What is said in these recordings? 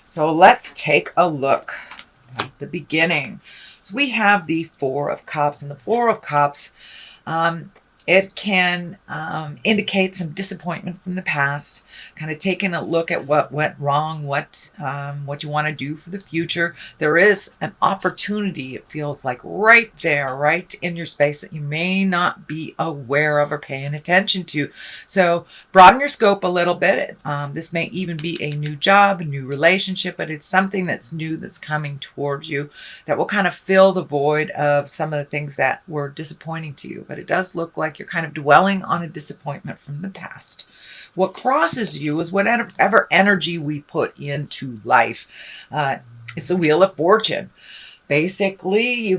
So let's take a look at the beginning. So we have the Four of Cups, and the Four of Cups, it can indicate some disappointment from the past, kind of taking a look at what went wrong, what you want to do for the future. There is an opportunity, it feels like, right there, right in your space that you may not be aware of or paying attention to. So broaden your scope a little bit. This may even be a new job, a new relationship, but it's something that's new that's coming towards you that will kind of fill the void of some of the things that were disappointing to you. But it does look like you're kind of dwelling on a disappointment from the past. What crosses you is whatever energy we put into life. It's the Wheel of Fortune. Basically,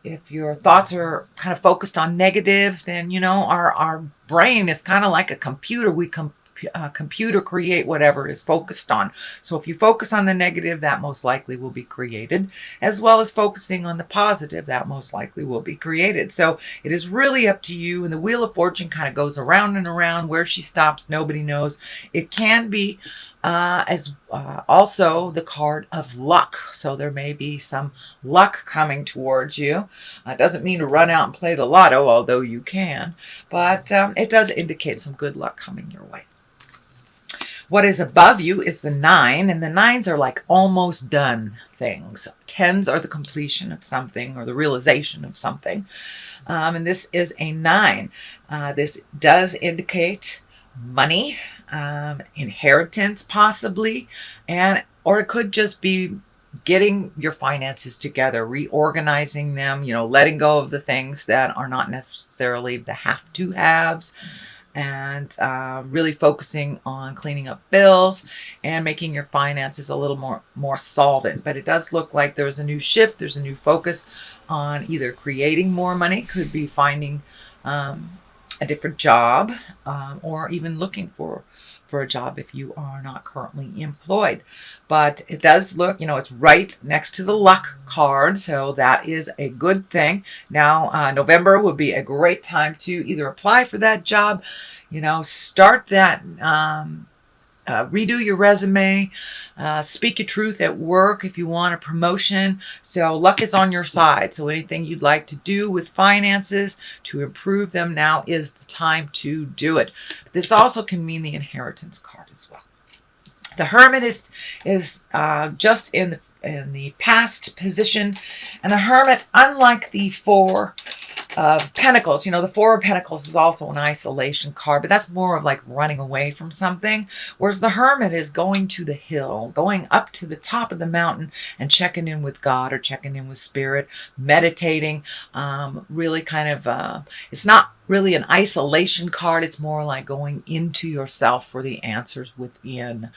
if your thoughts are kind of focused on negative, then, our brain is kind of like a computer. We computer create whatever is focused on. So if you focus on the negative, that most likely will be created, as well as focusing on the positive, that most likely will be created. So it is really up to you, and the Wheel of Fortune kind of goes around and around. Where she stops, nobody knows. It can be also the card of luck. So there may be some luck coming towards you. It doesn't mean to run out and play the lotto, although you can, but it does indicate some good luck coming your way. What is above you is the 9, and the 9s are like almost done things. 10s are the completion of something or the realization of something. And this is a 9. This does indicate money, inheritance possibly, or it could just be getting your finances together, reorganizing them, letting go of the things that are not necessarily the have-to-haves, and really focusing on cleaning up bills and making your finances a little more solvent. But it does look like there's a new shift, there's a new focus on either creating more money, could be finding a different job, or even looking for a job if you are not currently employed. But it does look, it's right next to the luck card, so that is a good thing. Now, November would be a great time to either apply for that job, start that, redo your resume, speak your truth at work if you want a promotion. So luck is on your side. So anything you'd like to do with finances to improve them, now is the time to do it. But this also can mean the inheritance card as well. The Hermit is just in the past position, and the Hermit, unlike the Four of Pentacles, the Four of Pentacles is also an isolation card, but that's more of like running away from something, whereas the Hermit is going to the hill, going up to the top of the mountain and checking in with God or checking in with Spirit, meditating, really kind of, it's not really an isolation card. It's more like going into yourself for the answers within,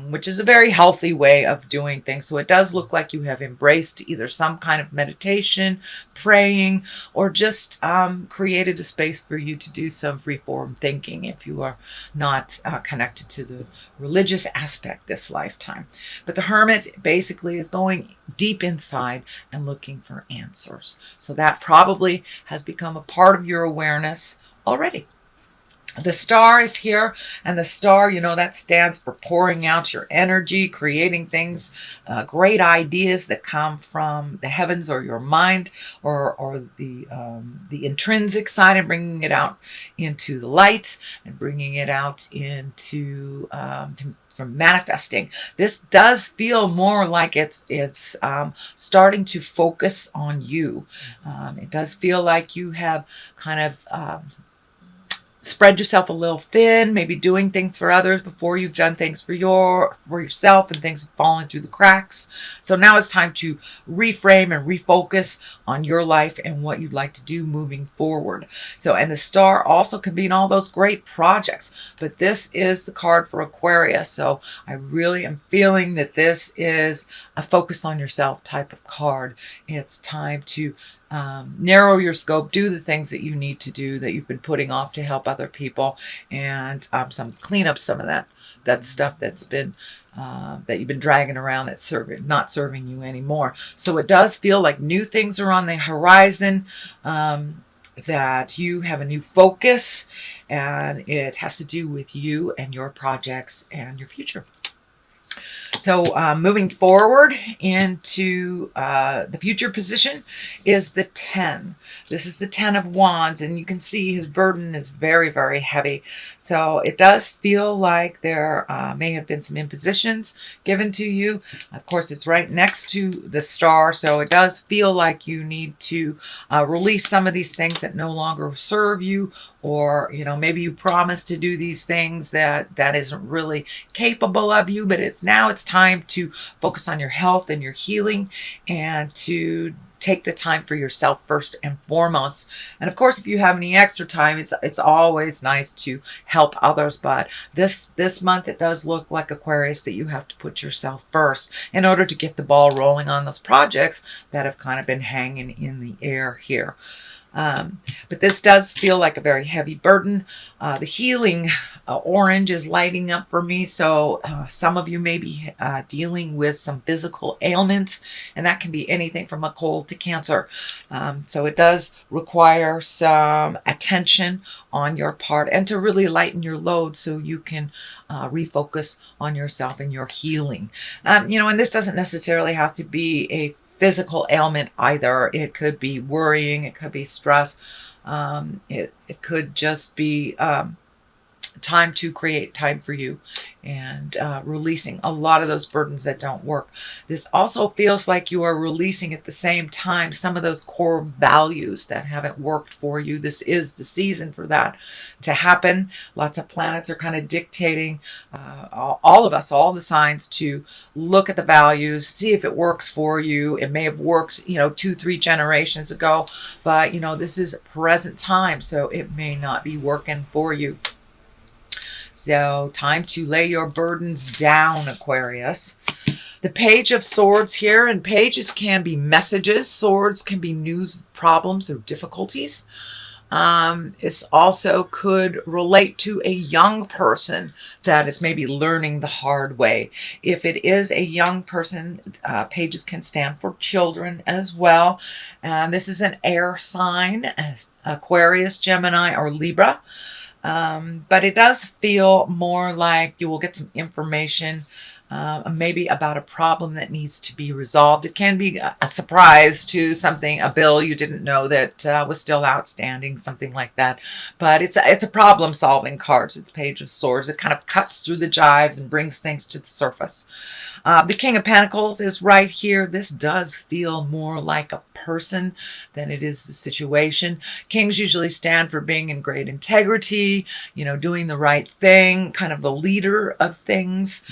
which is a very healthy way of doing things. So it does look like you have embraced either some kind of meditation, praying, or just created a space for you to do some free-form thinking if you are not connected to the religious aspect this lifetime. But the Hermit basically is going deep inside and looking for answers. So that probably has become a part of your awareness already. The Star is here, and the Star, that stands for pouring out your energy, creating things, great ideas that come from the heavens or your mind, or the intrinsic side, and bringing it out into the light and bringing it out into from manifesting. This does feel more like it's starting to focus on you. It does feel like you have kind of spread yourself a little thin, maybe doing things for others before you've done things for yourself, and things have fallen through the cracks. So now it's time to reframe and refocus on your life and what you'd like to do moving forward. So, and the Star also can be in all those great projects, but this is the card for Aquarius. So I really am feeling that this is a focus on yourself type of card. It's time to narrow your scope, do the things that you need to do that you've been putting off to help other people, and clean up some of that stuff that's been that you've been dragging around that's not serving you anymore. So it does feel like new things are on the horizon, that you have a new focus, and it has to do with you and your projects and your future. So moving forward into the future position is the 10. This is the 10 of Wands, and you can see his burden is very, very heavy. So it does feel like there may have been some impositions given to you. Of course, it's right next to the star, so it does feel like you need to release some of these things that no longer serve you, or maybe you promised to do these things that isn't really capable of you, but it's time to focus on your health and your healing, and to take the time for yourself first and foremost. And of course, if you have any extra time, it's always nice to help others, but this month it does look like, Aquarius, that you have to put yourself first in order to get the ball rolling on those projects that have kind of been hanging in the air here. But this does feel like a very heavy burden. The healing orange is lighting up for me. So some of you may be dealing with some physical ailments, and that can be anything from a cold to cancer. So it does require some attention on your part, and to really lighten your load so you can refocus on yourself and your healing. And this doesn't necessarily have to be a physical ailment either. It could be worrying, it could be stress, it could just be time to create time for you, and releasing a lot of those burdens that don't work. This also feels like you are releasing at the same time some of those core values that haven't worked for you. This is the season for that to happen. Lots of planets are kind of dictating all of us, all the signs, to look at the values, see if it works for you. It may have worked 2-3 generations ago, but this is present time, so it may not be working for you. So time to lay your burdens down, Aquarius. The Page of Swords here, and pages can be messages. Swords can be news, problems, or difficulties. This also could relate to a young person that is maybe learning the hard way. If it is a young person, pages can stand for children as well. This is an air sign, Aquarius, Gemini, or Libra. But it does feel more like you will get some information, maybe about a problem that needs to be resolved. It can be a surprise to something, a bill you didn't know that was still outstanding, something like that. But it's a problem-solving card. It's Page of Swords. It kind of cuts through the jives and brings things to the surface. The King of Pentacles is right here. This does feel more like a person than it is the situation. Kings usually stand for being in great integrity, doing the right thing, kind of the leader of things.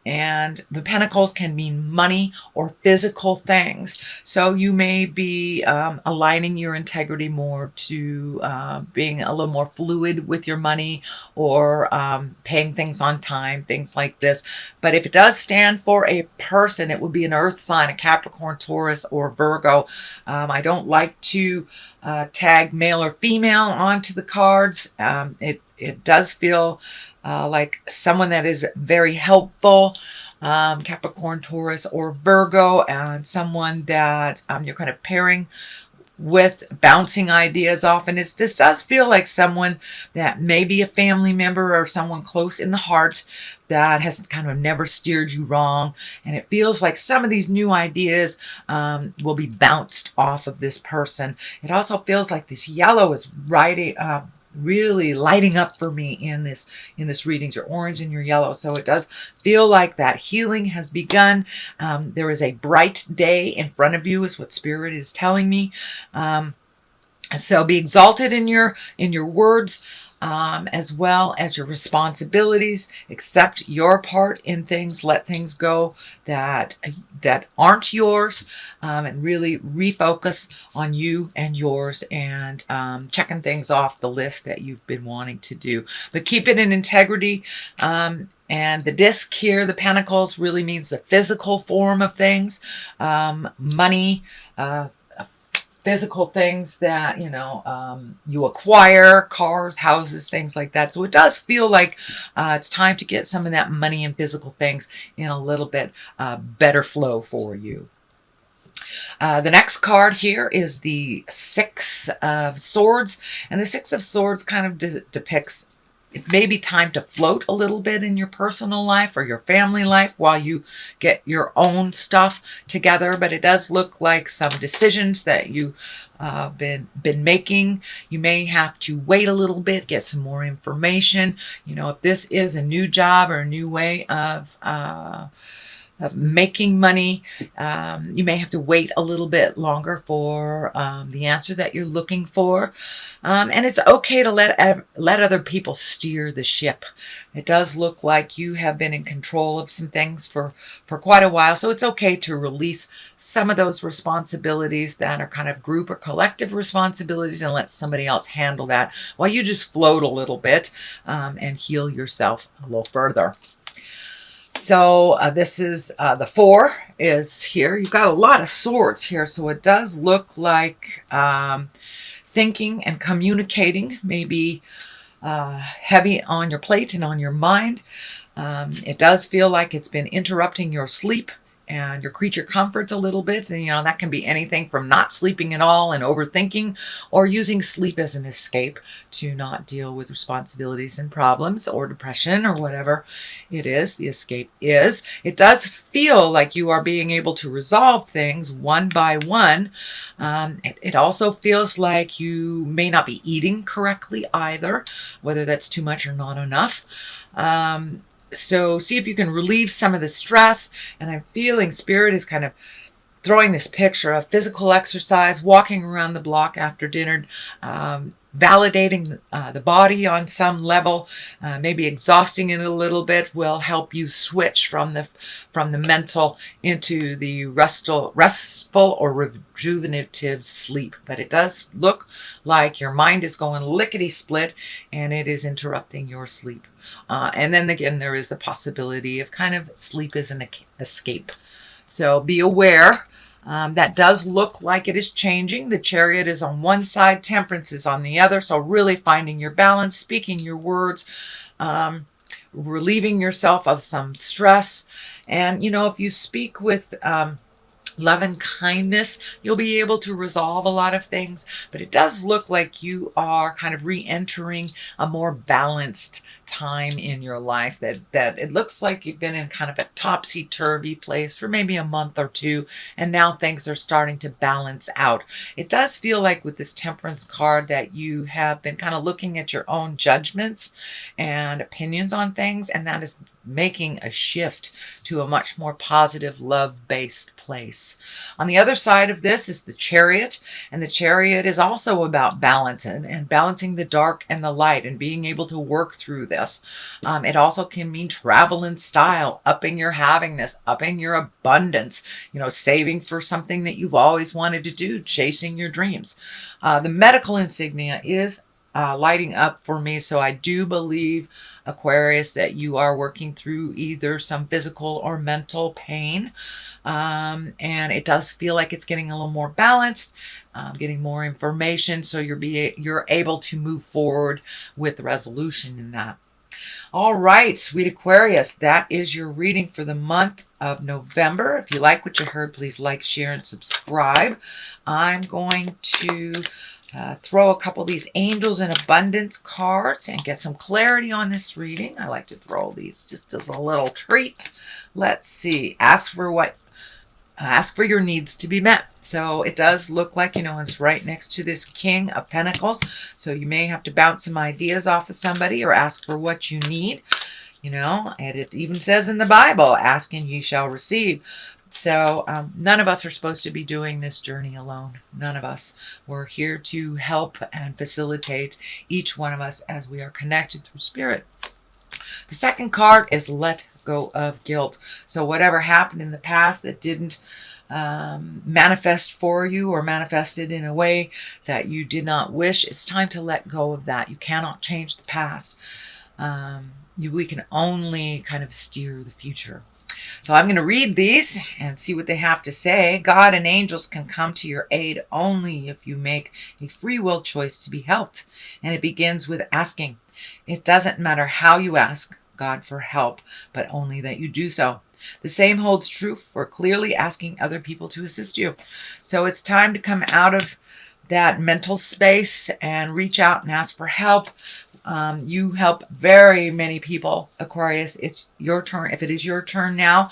And the pentacles can mean money or physical things. So you may be aligning your integrity more to being a little more fluid with your money, or paying things on time, things like this. But if it does stand for a person, it would be an earth sign, a Capricorn, Taurus, or Virgo. I don't like to tag male or female onto the cards. It does feel like someone that is very helpful, Capricorn, Taurus, or Virgo, and someone that you're kind of pairing with, bouncing ideas off. And this does feel like someone that may be a family member or someone close in the heart that has kind of never steered you wrong. And it feels like some of these new ideas will be bounced off of this person. It also feels like this yellow is really lighting up for me in this readings, your orange and your yellow. So it does feel like that healing has begun. There is a bright day in front of you, is what Spirit is telling me. So be exalted in your words, as well as your responsibilities. Accept your part in things. Let things go that aren't yours, and really refocus on you and yours, and checking things off the list that you've been wanting to do. But keep it in integrity. And the disc here, the pentacles, really means the physical form of things, money, physical things that you acquire, cars, houses, things like that. So it does feel like it's time to get some of that money and physical things in a little bit better flow for you. The next card here is the Six of Swords, and the Six of Swords kind of depicts it may be time to float a little bit in your personal life or your family life while you get your own stuff together. But it does look like some decisions that you've been making. You may have to wait a little bit, get some more information. If this is a new job or a new way of making money, you may have to wait a little bit longer for the answer that you're looking for. And it's okay to let other people steer the ship. It does look like you have been in control of some things for quite a while. So it's okay to release some of those responsibilities that are kind of group or collective responsibilities and let somebody else handle that while you just float a little bit and heal yourself a little further. So this is the 4 is here. You've got a lot of swords here. So it does look like thinking and communicating may be heavy on your plate and on your mind. It does feel like it's been interrupting your sleep and your creature comforts a little bit. And, that can be anything from not sleeping at all and overthinking, or using sleep as an escape to not deal with responsibilities and problems or depression or whatever it is. The escape is. It does feel like you are being able to resolve things one by one. It also feels like you may not be eating correctly either, whether that's too much or not enough. So see if you can relieve some of the stress. And I'm feeling Spirit is kind of throwing this picture of physical exercise, walking around the block after dinner, validating the body on some level, maybe exhausting it a little bit will help you switch from the mental into the restful or rejuvenative sleep. But it does look like your mind is going lickety-split and it is interrupting your sleep. And then again, there is the possibility of kind of sleep as an escape. So be aware. That does look like it is changing. The Chariot is on one side, Temperance is on the other. So really finding your balance, speaking your words, relieving yourself of some stress. And, if you speak with love and kindness, you'll be able to resolve a lot of things. But it does look like you are kind of re-entering a more balanced time in your life, that it looks like you've been in kind of a topsy-turvy place for maybe a month or two, and now things are starting to balance out. It does feel like with this Temperance card that you have been kind of looking at your own judgments and opinions on things, and that is making a shift to a much more positive, love-based place. On the other side of this is the Chariot, and the Chariot is also about balance and balancing the dark and the light and being able to work through this. It also can mean travel in style, upping your havingness, upping your abundance, saving for something that you've always wanted to do, chasing your dreams. The medical insignia is lighting up for me. So I do believe, Aquarius, that you are working through either some physical or mental pain. And it does feel like it's getting a little more balanced, getting more information. So you're able to move forward with resolution in that. All right, sweet Aquarius, that is your reading for the month of November. If you like what you heard, please like, share, and subscribe. I'm going to throw a couple of these Angels in Abundance cards and get some clarity on this reading. I like to throw these just as a little treat. Let's see. Ask for your needs to be met. So it does look like, it's right next to this King of Pentacles. So you may have to bounce some ideas off of somebody or ask for what you need. And it even says in the Bible, ask and ye shall receive. So none of us are supposed to be doing this journey alone. None of us. We're here to help and facilitate each one of us as we are connected through Spirit. The second card is Let Go of Guilt. So whatever happened in the past that didn't manifest for you or manifested in a way that you did not wish, it's time to let go of that. You cannot change the past. We can only kind of steer the future. So I'm going to read these and see what they have to say. God and angels can come to your aid only if you make a free will choice to be helped. And it begins with asking. It doesn't matter how you ask God for help, but only that you do so. The same holds true for clearly asking other people to assist you. So it's time to come out of that mental space and reach out and ask for help. You help very many people, Aquarius. It's your turn. If it is your turn now,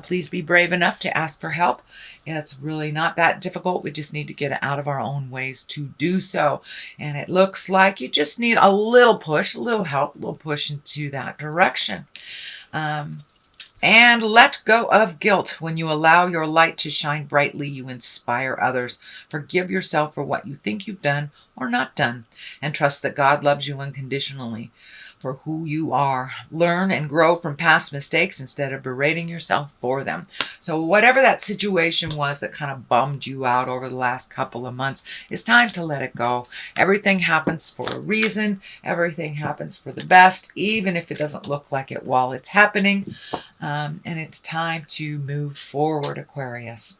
please be brave enough to ask for help. It's really not that difficult. We just need to get out of our own ways to do so. And it looks like you just need a little push, a little help, a little push into that direction. And let go of guilt. When you allow your light to shine brightly, you inspire others. Forgive yourself for what you think you've done or not done, and trust that God loves you unconditionally for who you are. Learn and grow from past mistakes instead of berating yourself for them. So whatever that situation was that kind of bummed you out over the last couple of months, it's time to let it go. Everything happens for a reason. Everything happens for the best, even if it doesn't look like it while it's happening. And it's time to move forward, Aquarius.